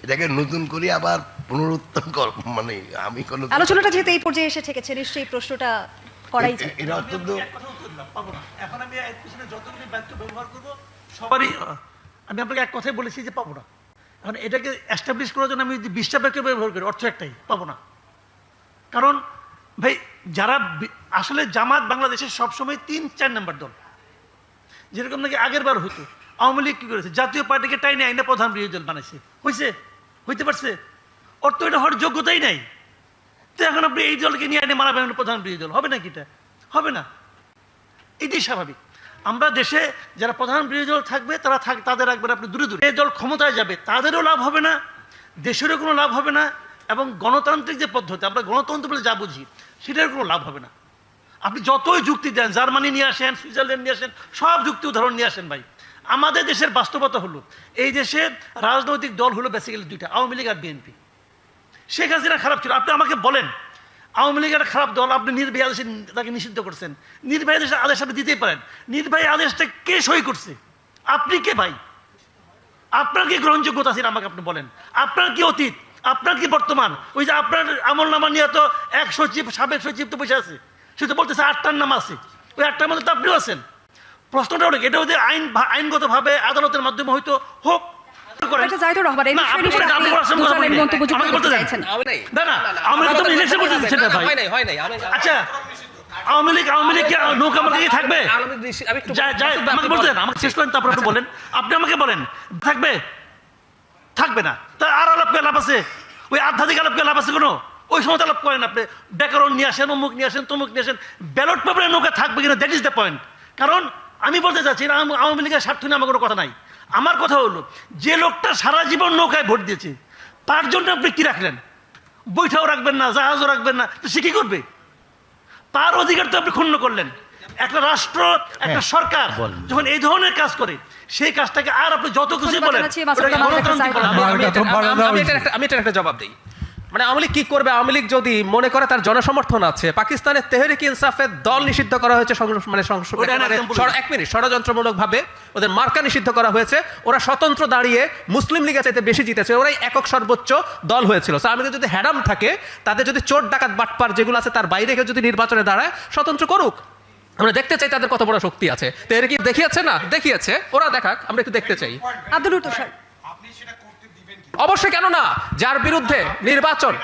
এটাকে নতুন করে আবার পুনরুত্থান মানে আমি কোনো আলোচনাটা যেহেতু এই পর্যায়ে এসে ঠেকেছে, নিশ্চয়ই প্রশ্নটা করাই যায়। এটা অত্যন্ত এখন আমি এর পিছনে যতগুলি বাক্য ব্যবহার করব সবারই আমি আপনাকে এক কথাই বলেছি যে পাবো না। এখন এটাকে এস্টাবলিশ করার জন্য আমি যদি 20টা বাক্য ব্যবহার করি অর্থ একটাই, পাবো না। কারণ ভাই যারা আসলে জামাত বাংলাদেশের সবসময় 3-4 নম্বর দল, যেরকম নাকি আগের বার হতো। আওয়ামী লীগ কি করেছে? জাতীয় পার্টিকে টাইনে আইনে প্রধান বিরোধী দল বানাইছে। হইতে পারছে? ওর তো এটা হওয়ার যোগ্যতাই নাই। তো এখন আপনি এই দলকে নিয়ে আইনে মানাবেন প্রধান বিরোধী দল, হবে নাকি? এটা হবে না। এটাই স্বাভাবিক। আমরা দেশে যারা প্রধান বিরোধী দল থাকবে তারা তাদের রাখবেন আপনি দূরে দূরে। এই দল ক্ষমতায় যাবে, তাদেরও লাভ হবে না, দেশেরও কোনো লাভ হবে না, এবং গণতান্ত্রিক যে পদ্ধতি, আমরা গণতন্ত্র বলে যা বুঝি সেটার কোনো লাভ হবে না। আপনি যতই যুক্তি দেন, জার্মানি নিয়ে আসেন, সুইজারল্যান্ড নিয়ে আসেন, সব যুক্তি উদাহরণ নিয়ে আসেন ভাই, আমাদের দেশের বাস্তবতা হলো এই দেশের রাজনৈতিক দল হলো বেসিক্যালি দুইটা, আওয়ামী লীগ আর বিএনপি। শেখ হাসিনা খারাপ ছিল, আপনি আমাকে বলেন আওয়ামী লীগের খারাপ দল, আপনি নির্বাহী আদেশে তাকে নিষিদ্ধ করছেন। নির্বাহী আদেশ আপনি দিতেই পারেন, নির্বাহী আদেশটা কে সই করছে? আপনি কে ভাই? আপনার কি গ্রহণযোগ্যতা আছে আমাকে আপনি বলেন। আপনার কি অতীত, আপনার কি বর্তমান? ওই যে আপনার আমল নামা নিয়ে তো এক সচিব, সাবেক সচিব তো বসে আছে, সে তো বলতেছে 8টার নাম আছে, ওই 8টার মধ্যে তো আপনিও আছেন। প্রশ্নটা হলো এটা ওদের আইনগতভাবে আদালতের মাধ্যমে হয়তো হোক। আচ্ছা আওয়ামী লীগ নৌকা আমাকে থাকবে? আমাকে বলতেন, আমাকে শেষ করেন, তারপর আপনি বলেন। আপনি আমাকে বলেন থাকবে? থাকবে না। তা আর আলাপ করে লাভ আছে? ওই আধ্যাত্মিক আলাপ করে লাভ আছে কোনো? ওই সময় আলাপ করেন আপনি, ব্যাকরণ নিয়ে আসেন, অমুক নিয়ে আসেন, তমুক নিয়ে আসেন, ব্যালট পেপারে নৌকা থাকবে কিনা, দ্যাট ইজ দ্য পয়েন্ট। কারণ আমি বলতে চাচ্ছি না আওয়ামী লীগের স্বার্থ নিয়ে আমার কোনো কথা নাই। আমার কথা হলো যে লোকটা সারা জীবন নৌকায় ভোট দিয়েছে তার জন্য আপনি কি রাখলেন? বৈঠাও রাখবেন না, জাহাজও রাখবেন না, তো সে কি করবে? তার অধিকার তো আপনি ক্ষুণ্ণ করলেন। একটা রাষ্ট্র, একটা সরকার যখন এই ধরনের কাজ করে, সেই কাজটাকে আর আপনি যত খুশি বলেন আমি এটার একটা জবাব দিই। মানে আওয়ামী লীগ কি করবে? আওয়ামী লীগ যদি মনে করে তার জনসমর্থন আছে, পাকিস্তানের তেহরিক ইনসাফের দল নিষিদ্ধ করা হয়েছে, ষড়যন্ত্রমূলক ভাবে ওদের মার্কা নিষিদ্ধ করা হয়েছে, ওরা স্বতন্ত্র দাঁড়িয়ে মুসলিম লীগের চাইতে বেশি জিতেছে, ওরাই একক সর্বোচ্চ দল হয়েছিল। আওয়ামী লীগ যদি হ্যাডাম থাকে, তাদের যদি চোর ডাকাত বাটপার যেগুলো আছে তার বাইরে কেউ যদি নির্বাচনে দাঁড়ায়, স্বতন্ত্র করুক। আমরা দেখতে চাই তাদের কত বড় শক্তি আছে। তেহরিক দেখিয়েছে না? দেখিয়েছে, ওরা দেখাক, আমরা একটু দেখতে চাই। আব্দুল তুষার, অবশ্যই, কেন না? যার বিরুদ্ধে নির্বাচন,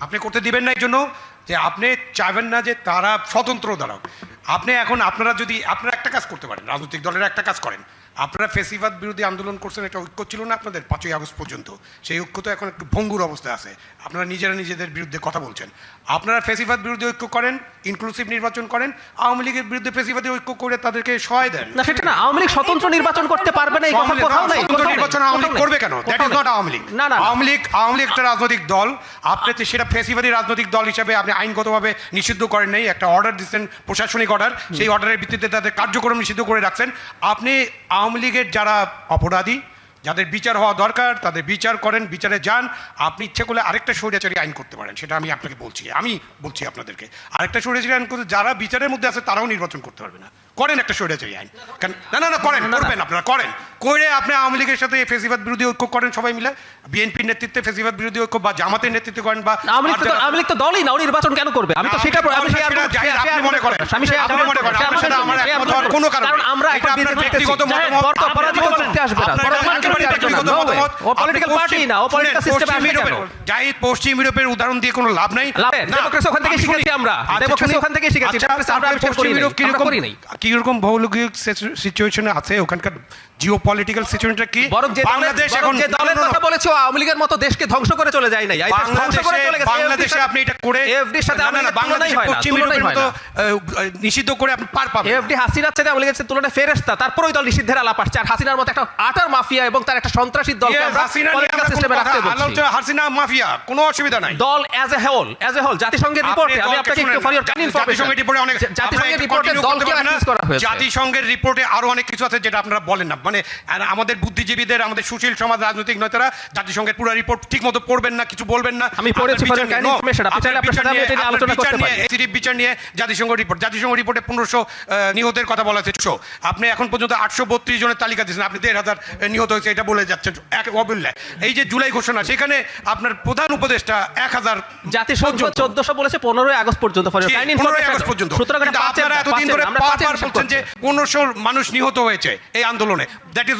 আপনি করতে দিবেন না এই জন্য যে আপনি চাইবেন না যে তারা স্বতন্ত্র দাঁড়াক। আপনি এখন আপনারা একটা কাজ করতে পারেন, রাজনৈতিক দলের একটা কাজ করেন। আপনারা ফেসিবাদ বিরোধী আন্দোলন করছেন, একটা ঐক্য ছিল না আপনাদের 5ই আগস্ট পর্যন্ত? সেই ঐক্য তো এখন একটু ভঙ্গুর অবস্থায় আছে। আপনারা নিজেদের বিরুদ্ধে কথা বলছেন। আপনারা ফেসিবাদ বিরোধী ঐক্য করেন, ইনক্লুসিভ নির্বাচন করেন, আওয়ামী লীগের বিরুদ্ধে ফেসিবাদী ঐক্য করে তাদেরকে সহায় দেন। না সেটা না, আওয়ামী লীগ স্বতন্ত্র নির্বাচন করতে পারবে না, এই কথা কোথাও নাই। স্বতন্ত্র নির্বাচন আওয়ামী লীগ করবে কেন? That is not Awami League. না, আওয়ামী লীগ একটা রাজনৈতিক দল। আপনি সেটা ফেসিবাদী রাজনৈতিক দল হিসেবে আপনি আইনগতভাবে নিষিদ্ধ করেন নাই, একটা অর্ডার দিচ্ছেন, প্রশাসনিক অর্ডার, সেই অর্ডারের ভিত্তিতে তাদের কার্যক্রম নিষিদ্ধ করে রাখছেন। আপনি আওয়ামী লীগের যারা অপরাধী, যাদের বিচার হওয়া দরকার, তাদের বিচার করেন, বিচারে যান। আপনি ইচ্ছে করলে আরেকটা স্বৈরাচারী আইন করতে পারেন, সেটা আমি আপনাকে বলছি, আপনাদেরকে আরেকটা স্বৈরাচারী আইন করতে, যারা বিচারের মধ্যে আছে তারাও নির্বাচন করতে পারবে না। করেন একটা স্বৈরাচারী আইন। না করবেন, আপনারা করেন, করে আপনি আওয়ামী লীগের সাথে ফেসিবাদ বিরোধী ঐক্য করেন সবাই মিলে, বিএনপির নেতৃত্বে ফেসিবাদ বিরোধী ঐক্য বা জামাতের নেতৃত্বে করেন। বা আওয়ামী লীগ তো দলই না, নির্বাচন কেন করবে? আমি তো সেটা আপনি মনে করেন, কোনো কারণ আমরা একটা ব্যক্তিগত মতামত, পশ্চিম ইউরোপের উদাহরণ দিয়ে কোনো লাভ নাই। কিরকম ভৌগোলিক সিচুয়েশনে আছে ওখানকার জিওপলিটিক্যাল সিচুয়েশনটা কি? বাংলাদেশ এখন যে দলের কথা বলেছো আওয়ামী লীগের মতো দেশকে ধ্বংস করে চলে যায় নাই, বাংলাদেশে আপনি এটা করে এফডির সাথে বাংলাদেশ পশ্চিম ইউরোপের মতো নিষিদ্ধ করে আপনি পার পাবেন। এফডি হাসিনার সাথে আওয়ামী লীগের তুলনায় ফেরেশতা, তারপর ওই দল নিষিদ্ধের আলাপ আসছে। আর হাসিনার মতো একটা আটার মাফিয়া এবং তার একটা সন্ত্রাসী দলকে আমরা পলিটিক্যাল সিস্টেমে রাখতে বলছি। হাসিনা মাফিয়া, কোনো অসুবিধা নাই। দল অ্যাজ এ হোল জাতিসংঘের রিপোর্টে, আমি আপনাকে একটু ফর ইওর কাইন্ড ইনফরমেশন, জাতিসংঘের রিপোর্টে অনেক, জাতিসংঘের রিপোর্টে দলকে অ্যাক্সেস করা হয়েছে। জাতিসংঘের রিপোর্টে আরো অনেক কিছু আছে যেটা আপনারা বলেন না। মানে আর আমাদের বুদ্ধিজীবীদের, আমাদের সুশীল সমাজ, রাজনৈতিক নেতারা জাতিসংঘের পুরো রিপোর্ট ঠিকমতো পড়বেন না, কিছু বলবেন না। আমি পড়েছি, ফর ইওর কাইন্ড ইনফরমেশন, আপনি চাইলে আপনার সাথে আমি এটা নিয়ে আলোচনা করতে পারি। সিরিপ বিচার নিয়ে জাতিসংঘ রিপোর্টে 1500 নিহতের কথা বলা হয়েছে। আপনি এখন পর্যন্ত 832 জনের তালিকা দিয়েছেন, আপনি 1500 নিহত হয়েছে এটা বলে যাচ্ছেন এক অবহেলায়। এই যে জুলাই ঘোষণা, সেখানে আপনার প্রধান উপদেষ্টা 1000, জাতিসংঘ 1400 বলেছে 15 আগস্ট পর্যন্ত, for your kind 15 information August পর্যন্ত। সুতরাং কিন্তু আপনারা এতদিন ধরে বারবার বলছেন যে 1500 মানুষ নিহত হয়েছে এই আন্দোলনে। That is